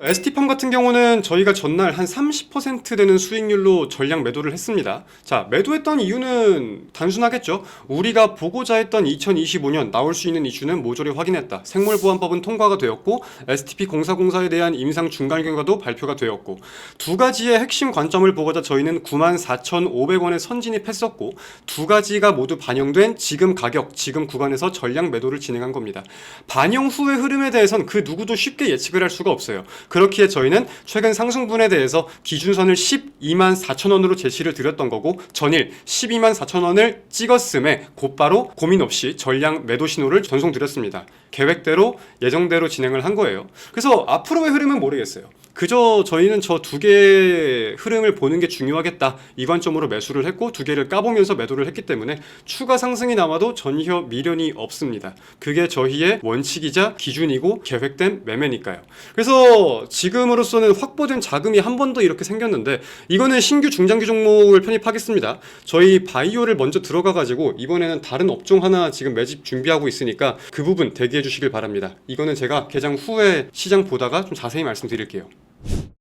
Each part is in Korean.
ST팜 같은 경우는 저희가 전날 한 30% 되는 수익률로 전량 매도를 했습니다. 자, 매도했던 이유는 단순하겠죠. 우리가 보고자 했던 2025년 나올 수 있는 이슈는 모조리 확인했다. 생물보안법은 통과가 되었고 STP040에 대한 임상 중간 결과도 발표가 되었고 두 가지의 핵심 관점을 보고자 저희는 94,500원에 선진입했었고 두 가지가 모두 반영된 지금 가격, 지금 구간에서 전량 매도를 진행한 겁니다. 반영 후의 흐름에 대해선 그 누구도 쉽게 예측을 할 수가 없어요. 그렇기에 저희는 최근 상승분에 대해서 기준선을 12만 4천원으로 제시를 드렸던 거고 전일 12만 4천원을 찍었음에 곧바로 고민 없이 전량 매도 신호를 전송드렸습니다. 계획대로 예정대로 진행을 한 거예요. 그래서 앞으로의 흐름은 모르겠어요. 그저 저희는 저 두 개의 흐름을 보는 게 중요하겠다 이 관점으로 매수를 했고 두 개를 까보면서 매도를 했기 때문에 추가 상승이 나와도 전혀 미련이 없습니다. 그게 저희의 원칙이자 기준이고 계획된 매매니까요. 그래서 지금으로서는 확보된 자금이 한 번 더 이렇게 생겼는데 이거는 신규 중장기 종목을 편입하겠습니다. 저희 바이오를 먼저 들어가가지고 이번에는 다른 업종 하나 지금 매집 준비하고 있으니까 그 부분 대기해 주시길 바랍니다. 이거는 제가 개장 후에 시장 보다가 좀 자세히 말씀드릴게요.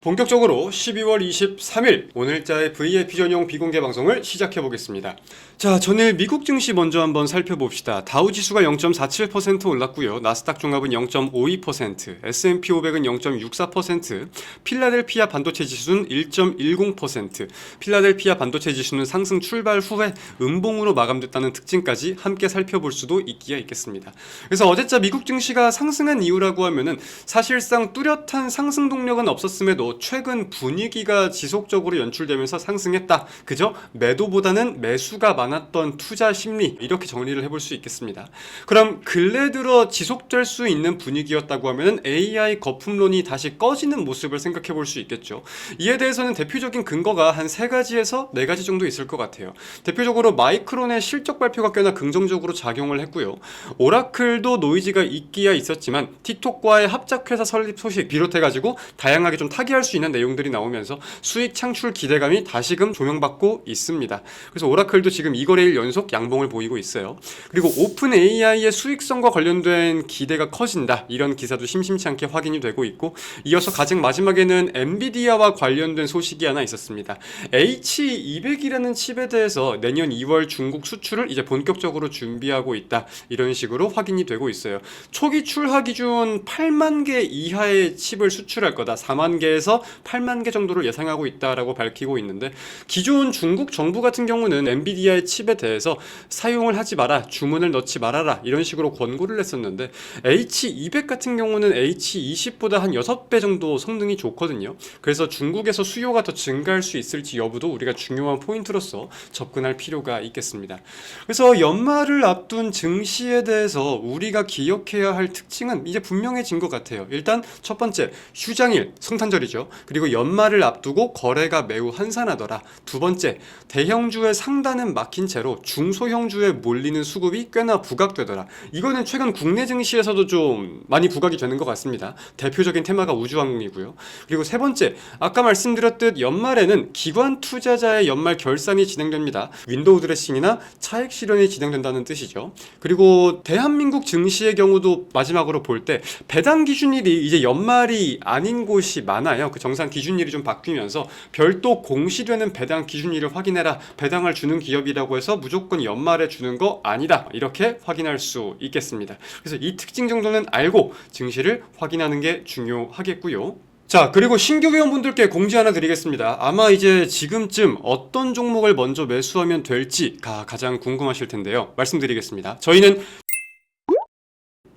본격적으로 12월 23일 오늘자의 VIP 전용 비공개 방송을 시작해 보겠습니다. 자, 전일 미국 증시 먼저 한번 살펴봅시다. 다우지수가 0.47% 올랐고요. 나스닥 종합은 0.52%, S&P 500은 0.64%, 필라델피아 반도체 지수는 1.10%, 필라델피아 반도체 지수는 상승 출발 후에 음봉으로 마감됐다는 특징까지 함께 살펴볼 수도 있기야 있겠습니다. 그래서 어제자 미국 증시가 상승한 이유라고 하면은 사실상 뚜렷한 상승 동력은 없었음에도 최근 분위기가 지속적으로 연출되면서 상승했다. 그죠? 매도보다는 매수가 많았던 투자 심리 이렇게 정리를 해볼 수 있겠습니다. 그럼 근래 들어 지속될 수 있는 분위기였다고 하면 AI 거품론이 다시 꺼지는 모습을 생각해 볼 수 있겠죠. 이에 대해서는 대표적인 근거가 한 3가지에서 4가지 정도 있을 것 같아요. 대표적으로 마이크론의 실적 발표가 꽤나 긍정적으로 작용을 했고요. 오라클도 노이즈가 있기야 있었지만 틱톡과의 합작회사 설립 소식 비롯해가지고 다양하게 좀 타개할 수 있는 내용들이 나오면서 수익 창출 기대감이 다시금 조명받고 있습니다. 그래서 오라클도 지금 2거래일 연속 양봉을 보이고 있어요. 그리고 오픈 AI의 수익성과 관련된 기대가 커진다. 이런 기사도 심심치 않게 확인이 되고 있고 이어서 가장 마지막에는 엔비디아와 관련된 소식이 하나 있었습니다. H200이라는 칩에 대해서 내년 2월 중국 수출을 이제 본격적으로 준비하고 있다. 이런 식으로 확인이 되고 있어요. 초기 출하 기준 8만 개 이하의 칩을 수출할 거다. 4만 개에서 8만 개 정도를 예상하고 있다라고 밝히고 있는데 기존 중국 정부 같은 경우는 엔비디아의 칩에 대해서 사용을 하지 마라, 주문을 넣지 말아라 이런 식으로 권고를 했었는데 H200 같은 경우는 H20보다 한 6배 정도 성능이 좋거든요. 그래서 중국에서 수요가 더 증가할 수 있을지 여부도 우리가 중요한 포인트로서 접근할 필요가 있겠습니다. 그래서 연말을 앞둔 증시에 대해서 우리가 기억해야 할 특징은 이제 분명해진 것 같아요. 일단 첫 번째, 휴장일, 성탄절이죠. 그리고 연말을 앞두고 거래가 매우 한산하더라. 두 번째, 대형주의 상단은 막힌 채로 중소형주에 몰리는 수급이 꽤나 부각되더라. 이거는 최근 국내 증시에서도 좀 많이 부각이 되는 것 같습니다. 대표적인 테마가 우주항공이고요. 그리고 세 번째, 아까 말씀드렸듯 연말에는 기관 투자자의 연말 결산이 진행됩니다. 윈도우 드레싱이나 차익 실현이 진행된다는 뜻이죠. 그리고 대한민국 증시의 경우도 마지막으로 볼 때 배당 기준일이 이제 연말이 아닌 곳이 많아요. 그 정상 기준일이 좀 바뀌면서 별도 공시되는 배당 기준일을 확인해라. 배당을 주는 기업이라고 해서 무조건 연말에 주는 거 아니다. 이렇게 확인할 수 있겠습니다. 그래서 이 특징 정도는 알고 증시를 확인하는 게 중요하겠고요. 자, 그리고 신규 회원분들께 공지 하나 드리겠습니다. 아마 이제 지금쯤 어떤 종목을 먼저 매수하면 될지가 가장 궁금하실 텐데요. 말씀드리겠습니다. 저희는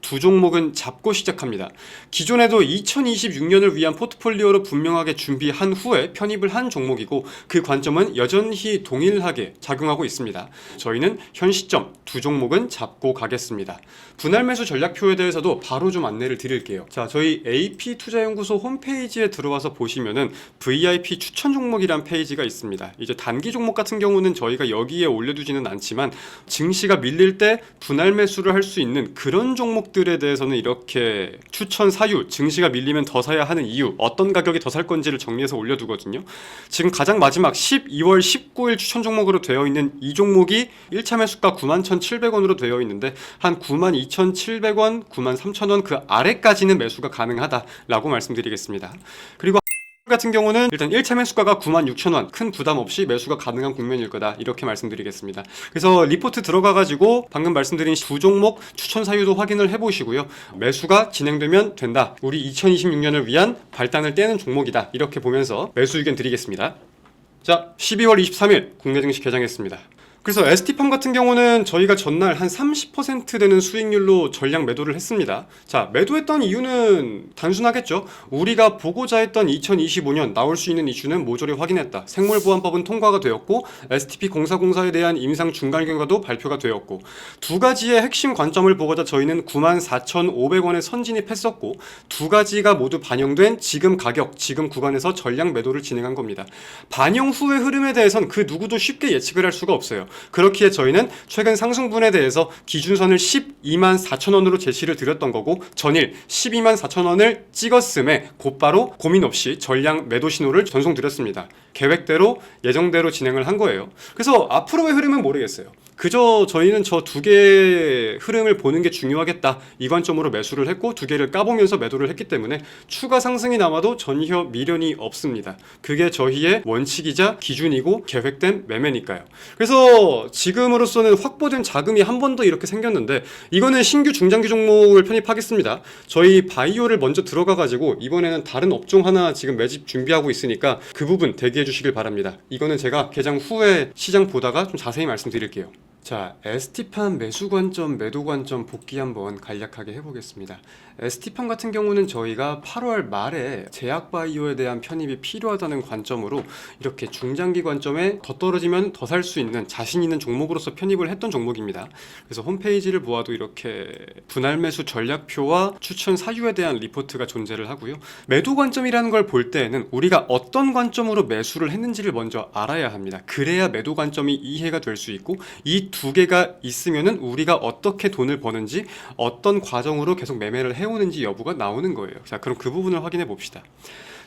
두 종목은 잡고 시작합니다. 기존에도 2026년을 위한 포트폴리오로 분명하게 준비한 후에 편입을 한 종목이고 그 관점은 여전히 동일하게 작용하고 있습니다. 저희는 현 시점 두 종목은 잡고 가겠습니다. 분할 매수 전략표에 대해서도 바로 좀 안내를 드릴게요. 자, 저희 AP투자연구소 홈페이지에 들어와서 보시면은 VIP 추천 종목이란 페이지가 있습니다. 이제 단기 종목 같은 경우는 저희가 여기에 올려두지는 않지만 증시가 밀릴 때 분할 매수를 할 수 있는 그런 종목 종목들에 대해서는 이렇게 추천 사유, 증시가 밀리면 더 사야 하는 이유, 어떤 가격에 더 살 건지를 정리해서 올려두거든요. 지금 가장 마지막 12월 19일 추천 종목으로 되어 있는 이 종목이 1차 매수가 91,700원으로 되어 있는데 한 92,700원, 93,000원 그 아래까지는 매수가 가능하다라고 말씀드리겠습니다. 그리고 같은 경우는 일단 1차 매수가가 96,000원, 큰 부담 없이 매수가 가능한 국면일 거다 이렇게 말씀드리겠습니다. 그래서 리포트 들어가가지고 방금 말씀드린 두 종목 추천 사유도 확인을 해보시고요. 매수가 진행되면 된다, 우리 2026년을 위한 발단을 떼는 종목이다 이렇게 보면서 매수 의견 드리겠습니다. 자, 12월 23일 국내 증시 개장했습니다. 그래서 ST팜 같은 경우는 저희가 전날 한 30% 되는 수익률로 전량 매도를 했습니다. 자, 매도했던 이유는 단순하겠죠. 우리가 보고자 했던 2025년 나올 수 있는 이슈는 모조리 확인했다. 생물보안법은 통과가 되었고 STP0404에 대한 임상 중간 결과도 발표가 되었고 두 가지의 핵심 관점을 보고자 저희는 94,500원에 선진입했었고 두 가지가 모두 반영된 지금 가격, 지금 구간에서 전량 매도를 진행한 겁니다. 반영 후의 흐름에 대해선 그 누구도 쉽게 예측을 할 수가 없어요. 그렇기에 저희는 최근 상승분에 대해서 기준선을 124,000원으로 제시를 드렸던 거고 전일 124,000원을 찍었음에 곧바로 고민 없이 전량 매도 신호를 전송드렸습니다. 계획대로 예정대로 진행을 한 거예요. 그래서 앞으로의 흐름은 모르겠어요. 그저 저희는 저 두 개의 흐름을 보는 게 중요하겠다 이 관점으로 매수를 했고 두 개를 까보면서 매도를 했기 때문에 추가 상승이 남아도 전혀 미련이 없습니다. 그게 저희의 원칙이자 기준이고 계획된 매매니까요. 그래서 지금으로서는 확보된 자금이 한 번 더 이렇게 생겼는데 이거는 신규 중장기 종목을 편입하겠습니다. 저희 바이오를 먼저 들어가가지고 이번에는 다른 업종 하나 지금 매집 준비하고 있으니까 그 부분 대기해 주시길 바랍니다. 이거는 제가 개장 후에 시장 보다가 좀 자세히 말씀드릴게요. 자, ST팜 매수 관점, 매도 관점 복귀 한번 간략하게 해보겠습니다. ST팜 같은 경우는 저희가 8월 말에 제약바이오에 대한 편입이 필요하다는 관점으로 이렇게 중장기 관점에 더 떨어지면 더 살 수 있는 자신 있는 종목으로서 편입을 했던 종목입니다. 그래서 홈페이지를 보아도 이렇게 분할 매수 전략표와 추천 사유에 대한 리포트가 존재를 하고요. 매도 관점이라는 걸 볼 때에는 우리가 어떤 관점으로 매수를 했는지를 먼저 알아야 합니다. 그래야 매도 관점이 이해가 될 수 있고 이 두 개가 있으면은 우리가 어떻게 돈을 버는지 어떤 과정으로 계속 매매를 해오는지 여부가 나오는 거예요. 자, 그럼 그 부분을 확인해 봅시다.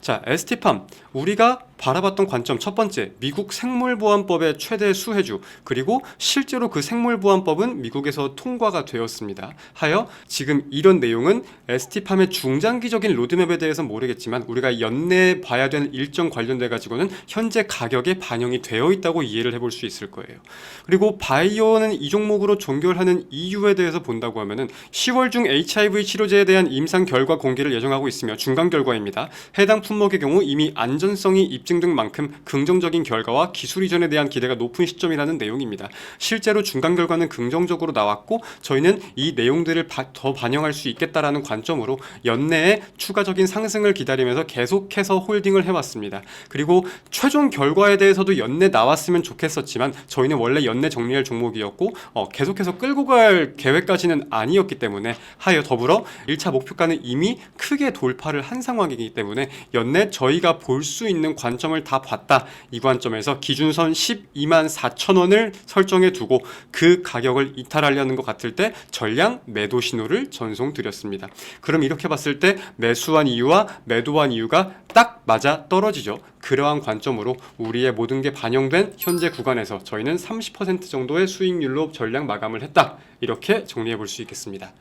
자, ST팜 우리가 바라봤던 관점 첫 번째, 미국 생물보안법의 최대 수혜주, 그리고 실제로 그 생물보안법은 미국에서 통과가 되었습니다. 하여 지금 이런 내용은 ST팜의 중장기적인 로드맵에 대해서는 모르겠지만 우리가 연내에 봐야 되는 일정 관련돼 가지고는 현재 가격에 반영이 되어 있다고 이해를 해볼 수 있을 거예요. 그리고 바이오는 이 종목으로 종결하는 이유에 대해서 본다고 하면은 10월 중 HIV 치료제에 대한 임상 결과 공개를 예정하고 있으며 중간 결과입니다. 해당 품목의 경우 이미 안전성이 입증된 만큼 긍정적인 결과와 기술 이전에 대한 기대가 높은 시점이라는 내용입니다. 실제로 중간 결과는 긍정적으로 나왔고 저희는 이 내용들을 더 반영할 수 있겠다라는 관점으로 연내에 추가적인 상승을 기다리면서 계속해서 홀딩을 해왔습니다. 그리고 최종 결과에 대해서도 연내 나왔으면 좋겠었지만 저희는 원래 연내 정리할 종목이었고 계속해서 끌고 갈 계획까지는 아니었기 때문에 하여 더불어 1차 목표가는 이미 크게 돌파를 한 상황이기 때문에 연내 저희가 볼 수 있는 관점을 다 봤다. 이 관점에서 기준선 124,000원을 설정해 두고 그 가격을 이탈하려는 것 같을 때 전량 매도 신호를 전송드렸습니다. 그럼 이렇게 봤을 때 매수한 이유와 매도한 이유가 딱 맞아 떨어지죠. 그러한 관점으로 우리의 모든 게 반영된 현재 구간에서 저희는 30% 정도의 수익률로 전량 마감을 했다. 이렇게 정리해 볼 수 있겠습니다.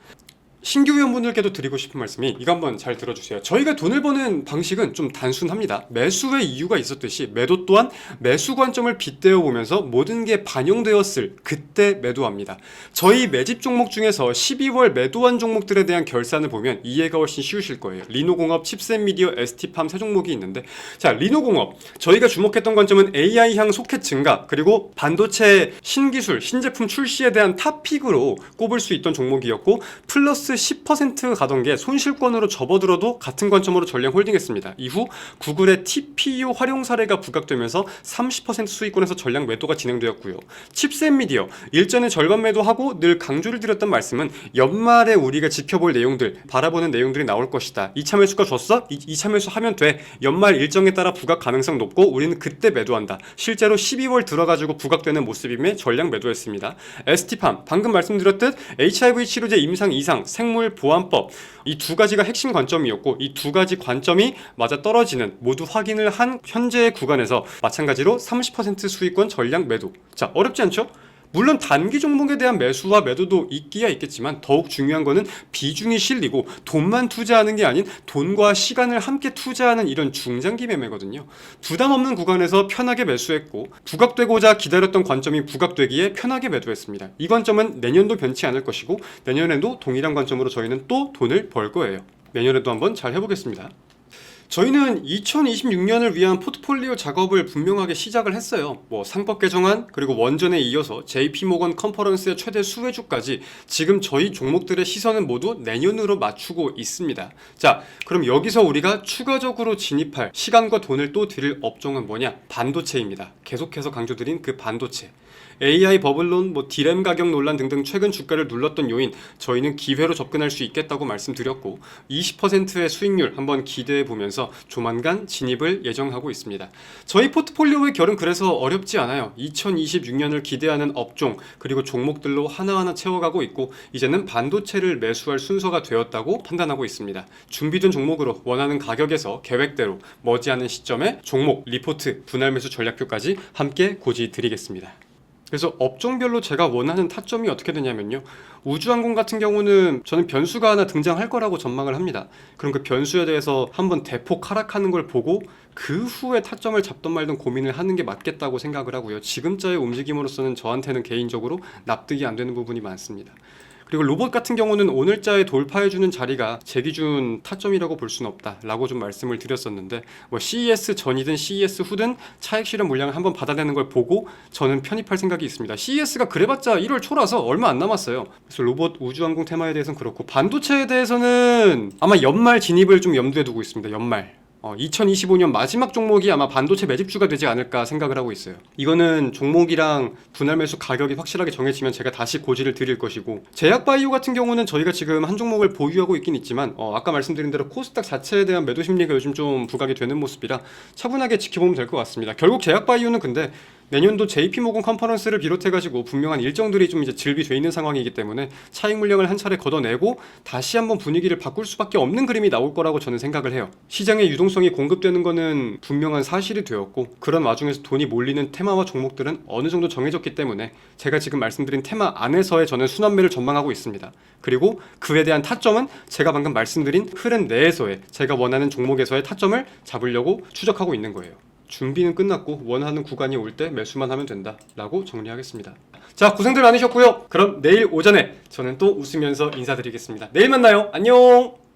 신규 회원분들께도 드리고 싶은 말씀이 이거 한번 잘 들어주세요. 저희가 돈을 버는 방식은 좀 단순합니다. 매수의 이유가 있었듯이 매도 또한 매수 관점을 빗대어 보면서 모든 게 반영되었을 그때 매도합니다. 저희 매집 종목 중에서 12월 매도한 종목들에 대한 결산을 보면 이해가 훨씬 쉬우실 거예요. 리노공업, 칩셋미디어, ST팜 세 종목이 있는데 자, 리노공업 저희가 주목했던 관점은 AI향 소켓 증가 그리고 반도체 신기술, 신제품 출시에 대한 탑픽으로 꼽을 수 있던 종목이었고 플러스 10% 가던 게 손실권으로 접어들어도 같은 관점으로 전량 홀딩했습니다. 이후 구글의 TPU 활용 사례가 부각되면서 30% 수익권에서 전량 매도가 진행되었고요. 칩셋 미디어 일전에 절반 매도하고 늘 강조를 드렸던 말씀은 연말에 우리가 지켜볼 내용들, 바라보는 내용들이 나올 것이다. 2차 매수가 줬어? 2차 매수하면 돼. 연말 일정에 따라 부각 가능성 높고 우리는 그때 매도한다. 실제로 12월 들어가지고 부각되는 모습임에 전량 매도했습니다. ST팜 방금 말씀드렸듯 HIV 치료제 임상 이상 생물보안법, 이 두 가지가 핵심 관점이었고 이 두 가지 관점이 맞아 떨어지는 모두 확인을 한 현재의 구간에서 마찬가지로 30% 수익권 전량 매도. 자, 어렵지 않죠? 물론 단기 종목에 대한 매수와 매도도 있기야 있겠지만 더욱 중요한 거는 비중이 실리고 돈만 투자하는 게 아닌 돈과 시간을 함께 투자하는 이런 중장기 매매거든요. 부담 없는 구간에서 편하게 매수했고 부각되고자 기다렸던 관점이 부각되기에 편하게 매도했습니다. 이 관점은 내년도 변치 않을 것이고 내년에도 동일한 관점으로 저희는 또 돈을 벌 거예요. 내년에도 한번 잘 해보겠습니다. 저희는 2026년을 위한 포트폴리오 작업을 분명하게 시작을 했어요. 상법 개정안 그리고 원전에 이어서 JP모건 컨퍼런스의 최대 수혜주까지 지금 저희 종목들의 시선은 모두 내년으로 맞추고 있습니다. 자, 그럼 여기서 우리가 추가적으로 진입할 시간과 돈을 또 들일 업종은 뭐냐? 반도체입니다. 계속해서 강조드린 그 반도체. AI 버블론, 디램 가격 논란 등등 최근 주가를 눌렀던 요인, 저희는 기회로 접근할 수 있겠다고 말씀드렸고 20%의 수익률 한번 기대해 보면서 조만간 진입을 예정하고 있습니다. 저희 포트폴리오의 결은 그래서 어렵지 않아요. 2026년을 기대하는 업종 그리고 종목들로 하나하나 채워가고 있고 이제는 반도체를 매수할 순서가 되었다고 판단하고 있습니다. 준비된 종목으로 원하는 가격에서 계획대로 머지않은 시점에 종목, 리포트, 분할 매수 전략표까지 함께 고지 드리겠습니다. 그래서 업종별로 제가 원하는 타점이 어떻게 되냐면요, 우주항공 같은 경우는 저는 변수가 하나 등장할 거라고 전망을 합니다. 그럼 그 변수에 대해서 한번 대폭 하락하는 걸 보고 그 후에 타점을 잡던 말던 고민을 하는 게 맞겠다고 생각을 하고요. 지금자의 움직임으로서는 저한테는 개인적으로 납득이 안 되는 부분이 많습니다. 그리고 로봇 같은 경우는 오늘자에 돌파해주는 자리가 제 기준 타점이라고 볼 수는 없다 라고 좀 말씀을 드렸었는데 CES 전이든 CES 후든 차익 실현 물량을 한번 받아내는 걸 보고 저는 편입할 생각이 있습니다. CES가 그래봤자 1월 초라서 얼마 안 남았어요. 그래서 로봇 우주항공 테마에 대해서는 그렇고 반도체에 대해서는 아마 연말 진입을 좀 염두에 두고 있습니다. 연말 2025년 마지막 종목이 아마 반도체 매집주가 되지 않을까 생각을 하고 있어요. 이거는 종목이랑 분할 매수 가격이 확실하게 정해지면 제가 다시 고지를 드릴 것이고, 제약바이오 같은 경우는 저희가 지금 한 종목을 보유하고 있긴 있지만 아까 말씀드린 대로 코스닥 자체에 대한 매도 심리가 요즘 좀 부각이 되는 모습이라 차분하게 지켜보면 될 것 같습니다. 결국 제약바이오는 근데 내년도 JP모건 컨퍼런스를 비롯해가지고 분명한 일정들이 좀 이제 질비돼 있는 상황이기 때문에 차익 물량을 한 차례 걷어내고 다시 한번 분위기를 바꿀 수밖에 없는 그림이 나올 거라고 저는 생각을 해요. 시장의 유동성이 공급되는 거는 분명한 사실이 되었고 그런 와중에서 돈이 몰리는 테마와 종목들은 어느 정도 정해졌기 때문에 제가 지금 말씀드린 테마 안에서의 저는 순환매를 전망하고 있습니다. 그리고 그에 대한 타점은 제가 방금 말씀드린 흐름 내에서의 제가 원하는 종목에서의 타점을 잡으려고 추적하고 있는 거예요. 준비는 끝났고 원하는 구간이 올 때 매수만 하면 된다 라고 정리하겠습니다. 자, 고생들 많으셨고요. 그럼 내일 오전에 저는 또 웃으면서 인사드리겠습니다. 내일 만나요. 안녕.